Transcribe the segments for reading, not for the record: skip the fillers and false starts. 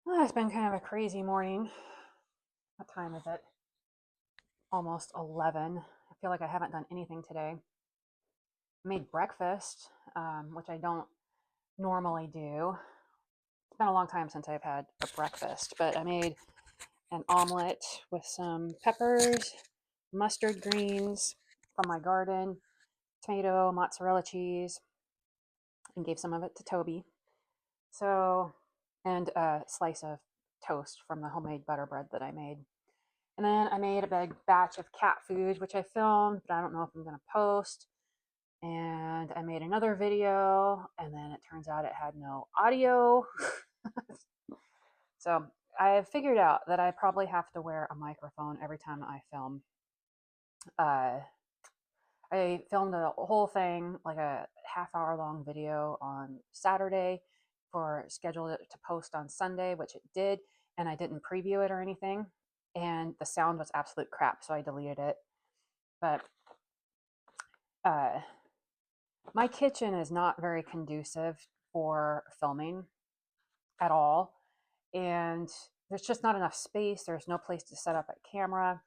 Well, it's been kind of a crazy morning. What time is it? Almost 11. I feel like I haven't done anything today. I made breakfast, which I don't normally do. It's been a long time since I've had a breakfast, but I made an omelet with some peppers, mustard greens from my garden, tomato, mozzarella cheese, and gave some of it to Toby. So, and a slice of toast from the homemade butter bread that I made. And then I made a big batch of cat food, which I filmed, but I don't know if I'm going to post. And I made another video, and then it turns out it had no audio. So I have figured out that I probably have to wear a microphone every time I film. Uh, I filmed a whole thing, like a half-hour long video on Saturday for scheduled it to post on Sunday, which it did, and I didn't preview it or anything. And the sound was absolute crap, so I deleted it. But uh, my kitchen is not very conducive for filming at all. And there's just not enough space. There's no place to set up a camera.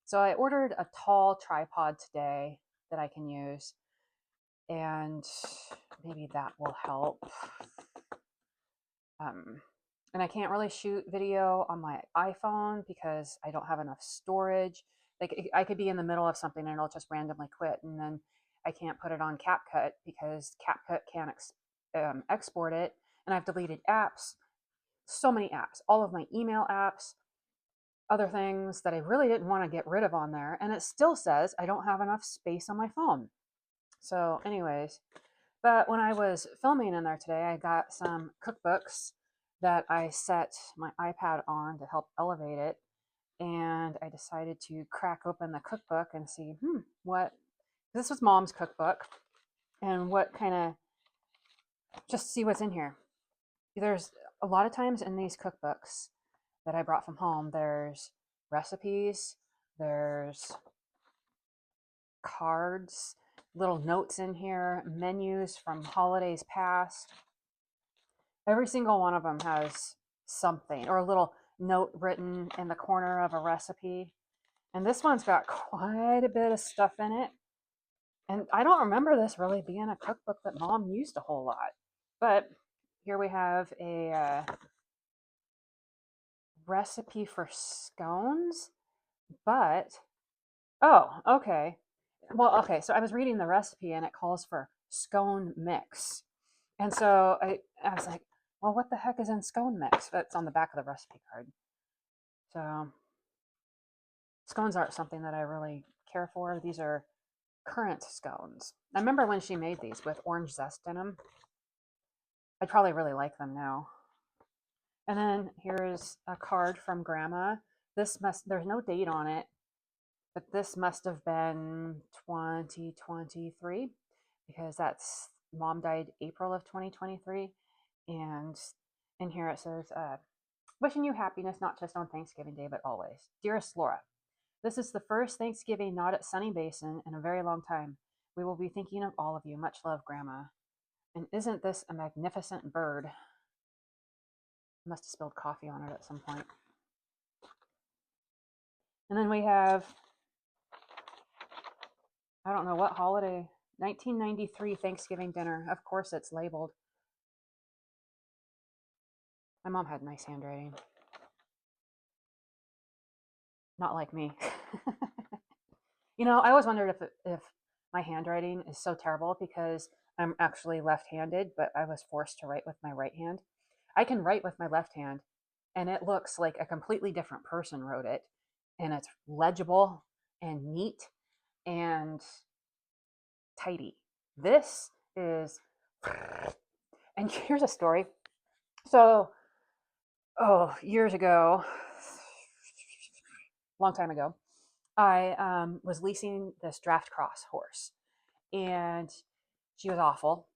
So I ordered a tall tripod today that I can use. And maybe that will help. Um, and I can't really shoot video on my iPhone because I don't have enough storage. Like I could be in the middle of something and it'll just randomly quit, and then I can't put it on CapCut because CapCut can't export it. And I've deleted apps, so many apps, all of my email apps, other things that I really didn't want to get rid of on there, and it still says I don't have enough space on my phone. So, anyways, but when I was filming in there today, I got some cookbooks that I set my iPad on to help elevate it. And I decided to crack open the cookbook and see, what this was mom's cookbook and what kind of just see what's in here. There's a lot of times in these cookbooks that I brought from home, there's recipes, there's cards, little notes in here, menus from holidays past. Every single one of them has something or a little note written in the corner of a recipe. And this one's got quite a bit of stuff in it. And I don't remember this really being a cookbook that mom used a whole lot. But here we have a recipe for scones. But, oh, okay. Well, okay, so I was reading the recipe and it calls for scone mix. And so I was like, well, what the heck is in scone mix? That's on the back of the recipe card. So scones aren't something that I really care for. These are currant scones. I remember when she made these with orange zest in them. I'd probably really like them now. And then here's a card from Grandma. There's no date on it, but this must have been 2023 because that's mom died April of 2023. And in here it says, wishing you happiness, not just on Thanksgiving Day, but always. Dearest Laura, this is the first Thanksgiving not at Sunny Basin in a very long time. We will be thinking of all of you. Much love, Grandma. And isn't this a magnificent bird? I must have spilled coffee on it at some point. And then we have, I don't know what holiday, 1993 Thanksgiving dinner. Of course it's labeled. My mom had nice handwriting. Not like me. I always wondered if my handwriting is so terrible because I'm actually left-handed, but I was forced to write with my right hand. I can write with my left hand, and it looks like a completely different person wrote it, and it's legible and neat and tidy. This is, and here's a story. So, years ago, long time ago, I was leasing this draft cross horse, and she was awful.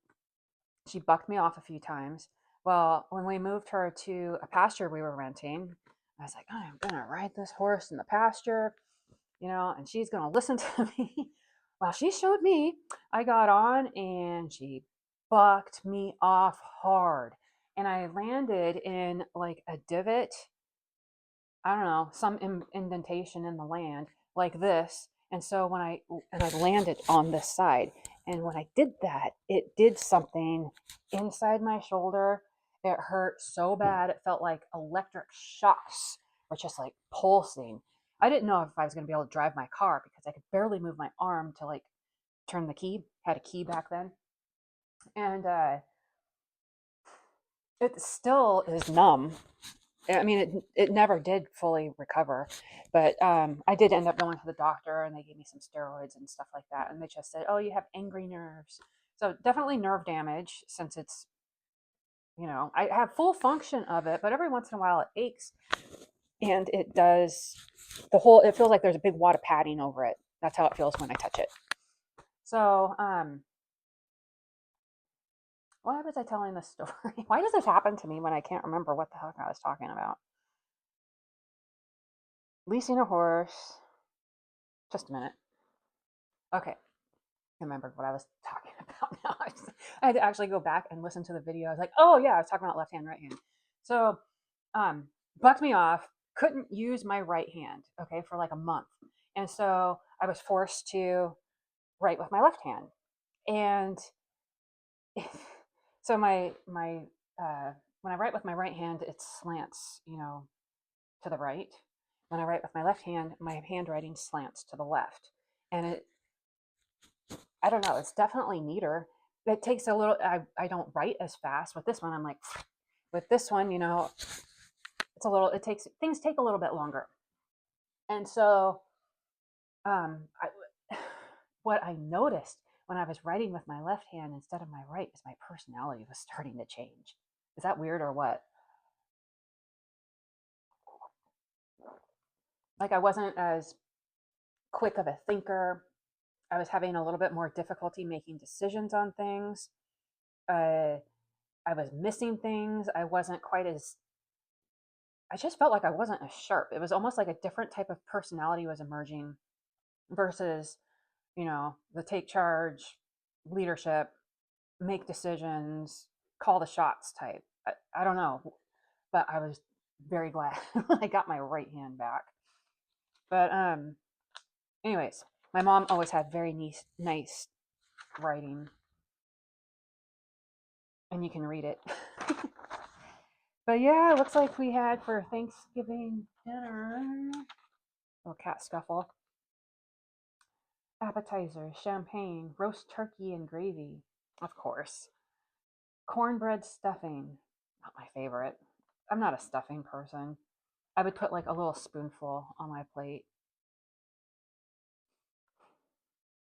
She bucked me off a few times. Well, when we moved her to a pasture we were renting, I was like, I'm going to ride this horse in the pasture, and she's going to listen to me. Well, she showed me. I got on and she bucked me off hard. and I landed in like a divot, I don't know, some indentation in the land like this. And so I landed on this side, and when I did that, it did something inside my shoulder. It hurt so bad. It felt like electric shocks were just like pulsing. I didn't know if I was going to be able to drive my car because I could barely move my arm to like turn the key. Had a key back then, and it still is numb. I mean, it never did fully recover, but I did end up going to the doctor, and they gave me some steroids and stuff like that. And they just said, "Oh, you have angry nerves." So definitely nerve damage, since it's, I have full function of it, but every once in a while it aches, and it does it feels like there's a big wad of padding over it. That's how it feels when I touch it. So, why was I telling this story? Why does this happen to me when I can't remember what the heck I was talking about? Leasing a horse. Just a minute. Okay. I remembered what I was talking about now. I had to actually go back and listen to the video. I was like, oh yeah, I was talking about left hand, right hand. So, bucked me off, couldn't use my right hand, okay, for like a month. And so I was forced to write with my left hand. And so when I write with my right hand, it slants, to the right. When I write with my left hand, my handwriting slants to the left. And I don't know, it's definitely neater. It takes a little, I don't write as fast. With this one, I'm like, with this one, things take a little bit longer. And so, what I noticed when I was writing with my left hand instead of my right is my personality was starting to change. Is that weird or what? Like, I wasn't as quick of a thinker. I was having a little bit more difficulty making decisions on things. I was missing things. I just felt like I wasn't as sharp. It was almost like a different type of personality was emerging versus, the take charge, leadership, make decisions, call the shots type. I don't know, but I was very glad when I got my right hand back. But anyways, my mom always had very nice writing, and you can read it. But yeah, it looks like we had for Thanksgiving dinner. Little cat scuffle. Appetizers, champagne, roast turkey and gravy, of course. Cornbread stuffing, not my favorite. I'm not a stuffing person. I would put like a little spoonful on my plate.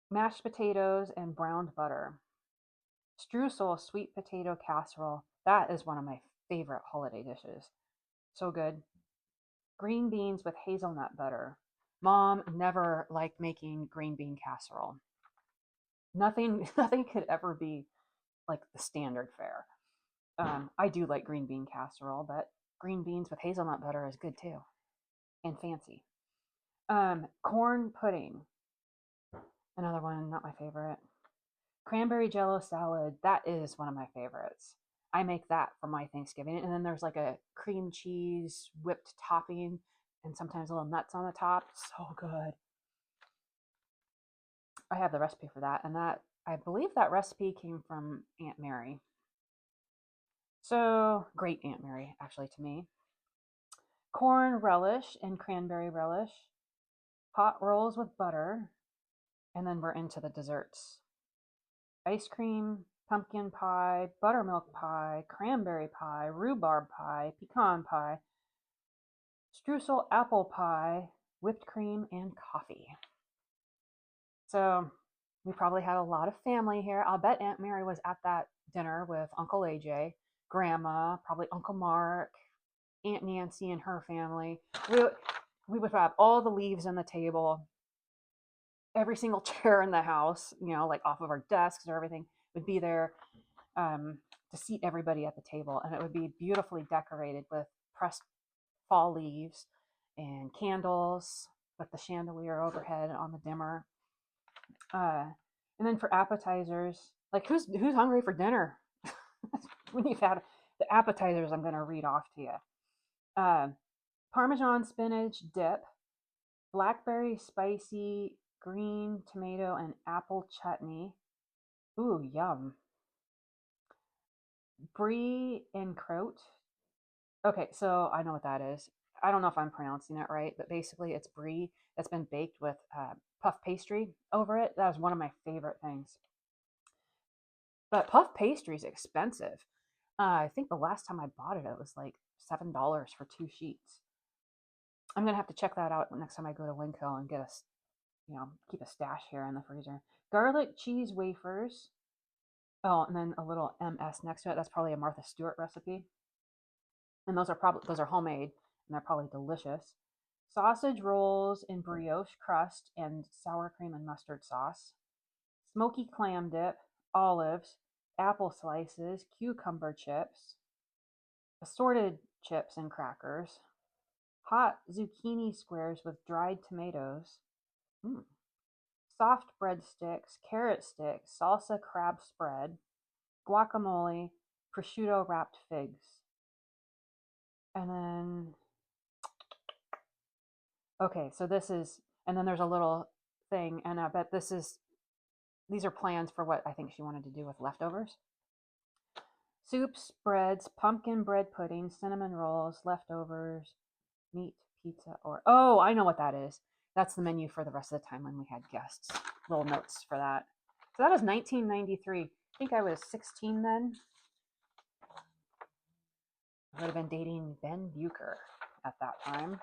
Mashed potatoes and browned butter. Streusel sweet potato casserole. That is one of my favorite holiday dishes. So good. Green beans with hazelnut butter. Mom never liked making green bean casserole. Nothing, nothing could ever be like the standard fare. I do like green bean casserole, but green beans with hazelnut butter is good too, and fancy. Corn pudding, another one, not my favorite. Cranberry jello salad, that is one of my favorites. I make that for my Thanksgiving. And then there's like a cream cheese whipped topping and sometimes little nuts on the top. So good. I have the recipe for that. And I believe that recipe came from Aunt Mary. So great Aunt Mary, actually, to me. Corn relish and cranberry relish. Pot rolls with butter. And then we're into the desserts. Ice cream, pumpkin pie, buttermilk pie, cranberry pie, rhubarb pie, pecan pie, streusel apple pie, whipped cream, and coffee. So we probably had a lot of family here. I'll bet Aunt Mary was at that dinner with Uncle AJ, Grandma, probably Uncle Mark, Aunt Nancy and her family. We would have all the leaves on the table, every single chair in the house, like off of our desks or everything would be there, to seat everybody at the table. And it would be beautifully decorated with pressed fall leaves and candles with the chandelier overhead on the dimmer. And then for appetizers, like who's hungry for dinner when you've had The appetizers I'm going to read off to you. Uh, Parmesan spinach dip, blackberry spicy green tomato and apple chutney. Ooh, yum. Brie and croûte. Okay, so I know what that is. I don't know if I'm pronouncing it right, but basically it's brie that's been baked with puff pastry over it. That was one of my favorite things. But puff pastry is expensive. I think the last time I bought it, it was like $7 for 2 sheets. I'm gonna have to check that out next time I go to Winco and get keep a stash here in the freezer. Garlic cheese wafers. Oh, and then a little MS next to it. That's probably a Martha Stewart recipe. And those are homemade and they're probably delicious. Sausage rolls in brioche crust and sour cream and mustard sauce. Smoky clam dip, olives, apple slices, cucumber chips, assorted chips and crackers, hot zucchini squares with dried tomatoes, mm, soft breadsticks, carrot sticks, salsa crab spread, guacamole, prosciutto wrapped figs. And then, okay, so this is, and then there's a little thing, and I bet these are plans for what I think she wanted to do with leftovers. Soups, breads, pumpkin bread pudding, cinnamon rolls, leftovers, meat, pizza, or, oh, I know what that is. That's the menu for the rest of the time when we had guests. Little notes for that. So that was 1993. I think I was 16 then. I would have been dating Ben Bucher at that time.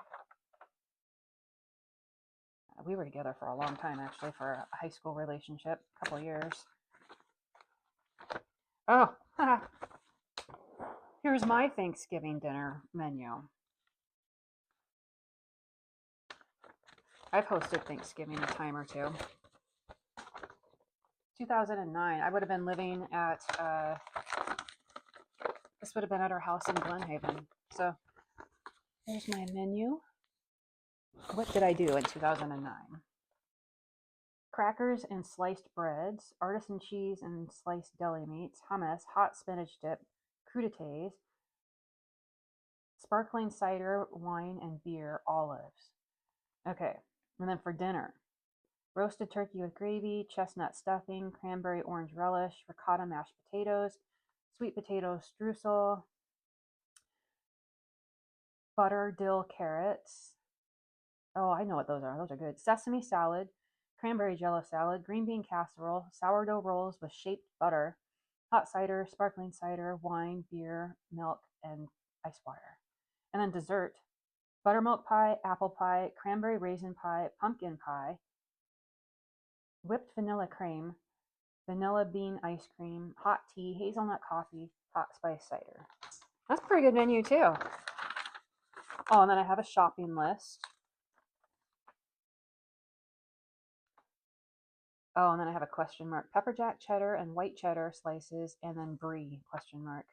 We were together for a long time, actually, for a high school relationship, a couple of years. Oh, here's my Thanksgiving dinner menu. I've hosted Thanksgiving a time or two. 2009, I would have been living at, this would have been at our house in Glenhaven. So here's my menu. What did I do in 2009? Crackers and sliced breads, artisan cheese and sliced deli meats, hummus, hot spinach dip, crudités, sparkling cider, wine, and beer, olives. Okay, and then for dinner, roasted turkey with gravy, chestnut stuffing, cranberry orange relish, ricotta mashed potatoes, sweet potato streusel, butter dill carrots. Oh, I know what those are. Those are good. Sesame salad, cranberry jello salad, green bean casserole, sourdough rolls with shaped butter, hot cider, sparkling cider, wine, beer, milk, and ice water. And then dessert, buttermilk pie, apple pie, cranberry raisin pie, pumpkin pie, whipped vanilla cream, vanilla bean ice cream, hot tea, hazelnut coffee, hot spice cider. That's a pretty good menu too. Oh, and then I have a shopping list. Oh, and then I have a question mark. Pepper jack cheddar and white cheddar slices, and then brie, question mark.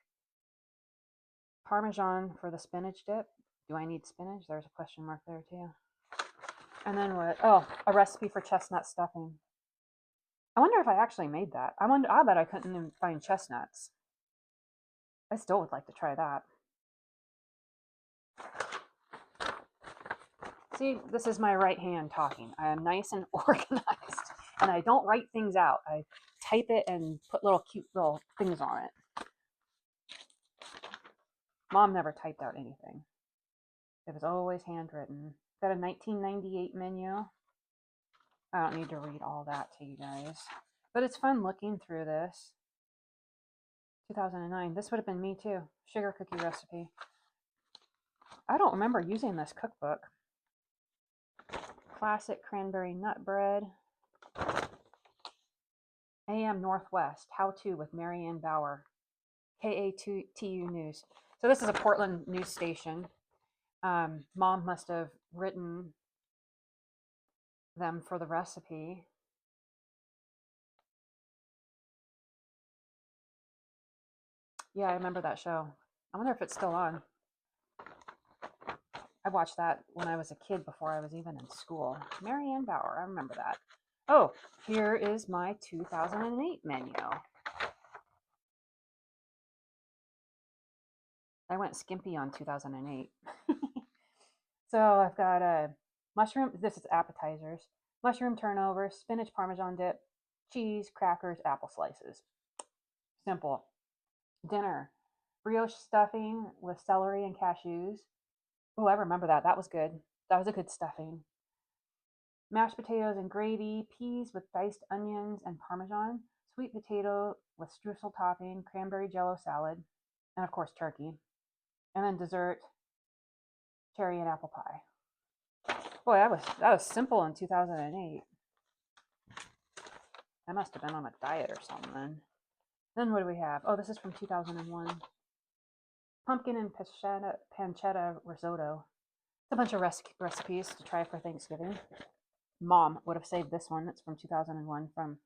Parmesan for the spinach dip. Do I need spinach? There's a question mark there too. And then what? Oh, a recipe for chestnut stuffing. I wonder if I actually made that. I bet I couldn't even find chestnuts. I still would like to try that. See, this is my right hand talking. I am nice and organized, and I don't write things out. I type it and put little cute little things on it. Mom never typed out anything. It was always handwritten. Got a 1998 menu. I don't need to read all that to you guys, but it's fun looking through this. 2009. This would have been me too. Sugar cookie recipe. I don't remember using this cookbook. Classic cranberry nut bread. AM Northwest, How To with Marianne Bauer. KATU News. So this is a Portland news station. Mom must have written them for the recipe. Yeah, I remember that show. I wonder if it's still on. I watched that when I was a kid before I was even in school. Marianne Bauer, I remember that. Oh, here is my 2008 menu. I went skimpy on 2008. So I've got a mushroom. This is appetizers. Mushroom turnovers, spinach parmesan dip, cheese, crackers, apple slices. Simple. Dinner. Brioche stuffing with celery and cashews. Oh, I remember that. That was good. That was a good stuffing. Mashed potatoes and gravy, peas with diced onions and parmesan, sweet potato with streusel topping, cranberry jello salad, and of course turkey. And then dessert, cherry and apple pie. Boy, that was simple in 2008. I must have been on a diet or something. Then what do we have? Oh, this is from 2001. Pumpkin and pancetta risotto. It's a bunch of recipes to try for Thanksgiving. Mom would have saved this one. That's from 2001 from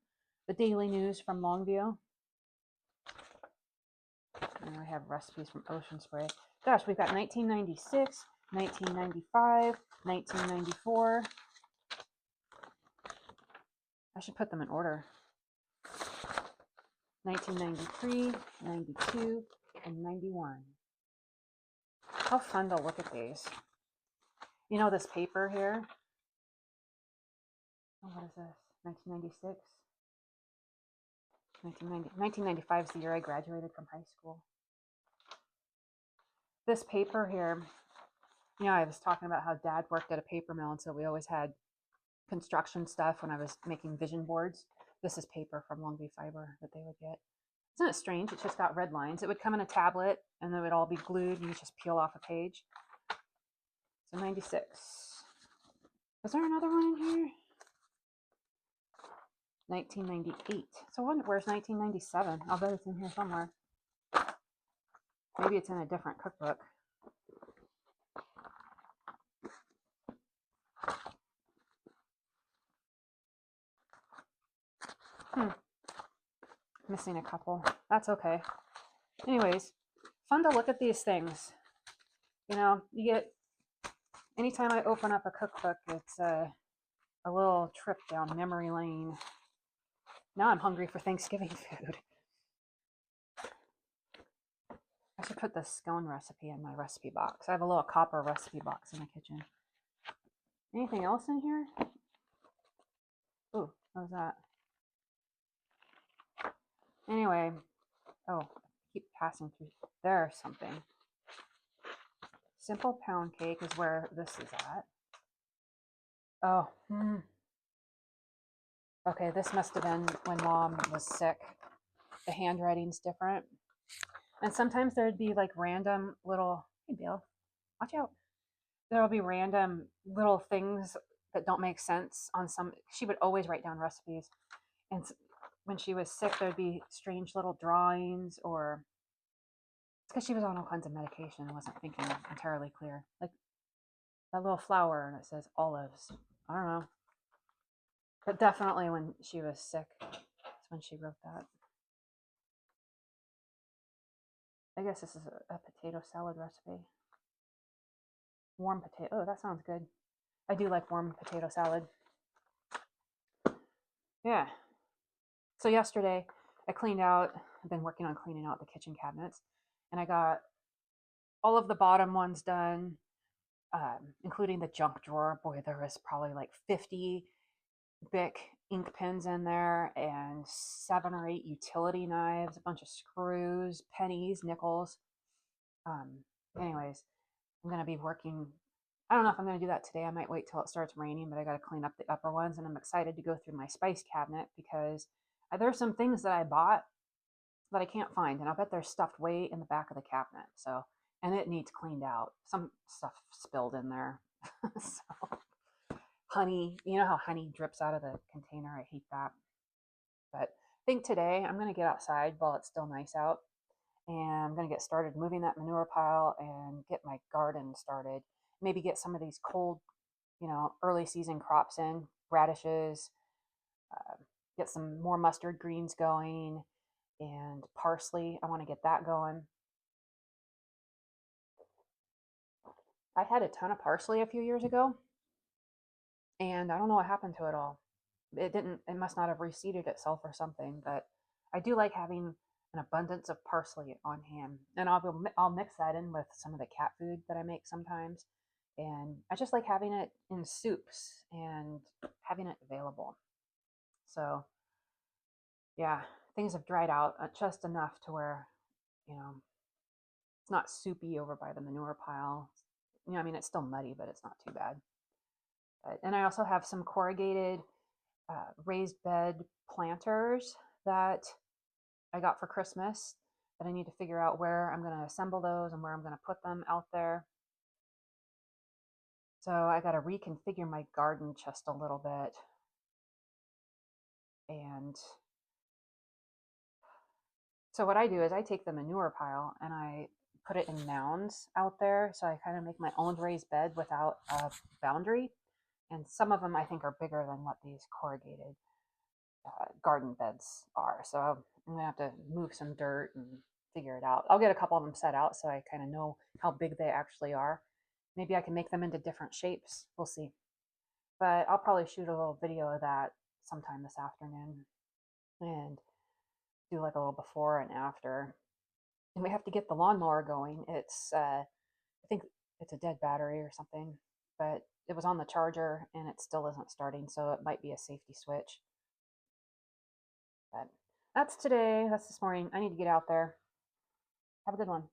the Daily News from Longview. And I have recipes from Ocean Spray. Gosh, we've got 1996, 1995, 1994. I should put them in order. 1993, 92, and 91. How fun to look at these. You know this paper here? Oh, what is this? 1996? 1995 is the year I graduated from high school. This paper here, you know, I was talking about how Dad worked at a paper mill, and so we always had construction stuff when I was making vision boards. This is paper from Longview Fiber that they would get. Isn't it strange? It's just got red lines. It would come in a tablet, and they would all be glued, and you just peel off a page. So 96. Was there another one in here? 1998. So I wonder, where's 1997? I'll bet it's in here somewhere. Maybe it's in a different cookbook. Missing a couple. That's okay. Anyways, fun to look at these things. You know, you get, anytime I open up a cookbook, it's a little trip down memory lane. Now I'm hungry for Thanksgiving food. I should put the scone recipe in my recipe box. I have a little copper recipe box in the kitchen. Anything else in here? Ooh, what was that? Anyway, oh, keep passing through. There's something. Simple pound cake is where this is at. Oh, okay, this must have been when Mom was sick. The handwriting's different. And sometimes there'd be like random little, hey Bill, watch out. There'll be random little things that don't make sense on some, she would always write down recipes. And when she was sick, there'd be strange little drawings, or it's because she was on all kinds of medication and wasn't thinking entirely clear. Like that little flower and it says olives. I don't know. But definitely when she was sick, that's when she wrote that. I guess this is a potato salad recipe. Warm potato. Oh, that sounds good. I do like warm potato salad. Yeah. So yesterday I cleaned out, I've been working on cleaning out the kitchen cabinets, and I got all of the bottom ones done, including the junk drawer. Boy, there was probably like 50 Bic ink pens in there, and 7 or 8 utility knives, a bunch of screws, pennies, nickels. Anyways, I'm going to be working. I don't know if I'm going to do that today. I might wait till it starts raining, but I got to clean up the upper ones, and I'm excited to go through my spice cabinet because there's some things that I bought that I can't find, and I'll bet they're stuffed way in the back of the cabinet. So, and it needs cleaned out. Some stuff spilled in there. So, honey, you know how honey drips out of the container? I hate that. But I think today I'm going to get outside while it's still nice out, and I'm going to get started moving that manure pile and get my garden started. Maybe get some of these cold, early season crops in, radishes, get some more mustard greens going, and parsley. I want to get that going. I had a ton of parsley a few years ago, and I don't know what happened to it all. It must not have reseeded itself or something, but I do like having an abundance of parsley on hand. And I'll mix that in with some of the cat food that I make sometimes. And I just like having it in soups and having it available. So yeah, things have dried out just enough to where, you know, it's not soupy over by the manure pile. I mean, it's still muddy, but it's not too bad. And I also have some corrugated raised bed planters that I got for Christmas that I need to figure out where I'm going to assemble those and where I'm going to put them out there. So I got to reconfigure my garden just a little bit. And so what I do is I take the manure pile and I put it in mounds out there. So I kind of make my own raised bed without a boundary. And some of them I think are bigger than what these corrugated garden beds are. So I'm gonna have to move some dirt and figure it out. I'll get a couple of them set out so I kind of know how big they actually are. Maybe I can make them into different shapes. We'll see. But I'll probably shoot a little video of that sometime this afternoon and do like a little before and after. And we have to get the lawnmower going. I think it's a dead battery or something, but it was on the charger and it still isn't starting, so it might be a safety switch. But that's today. That's this morning. I need to get out there. Have a good one.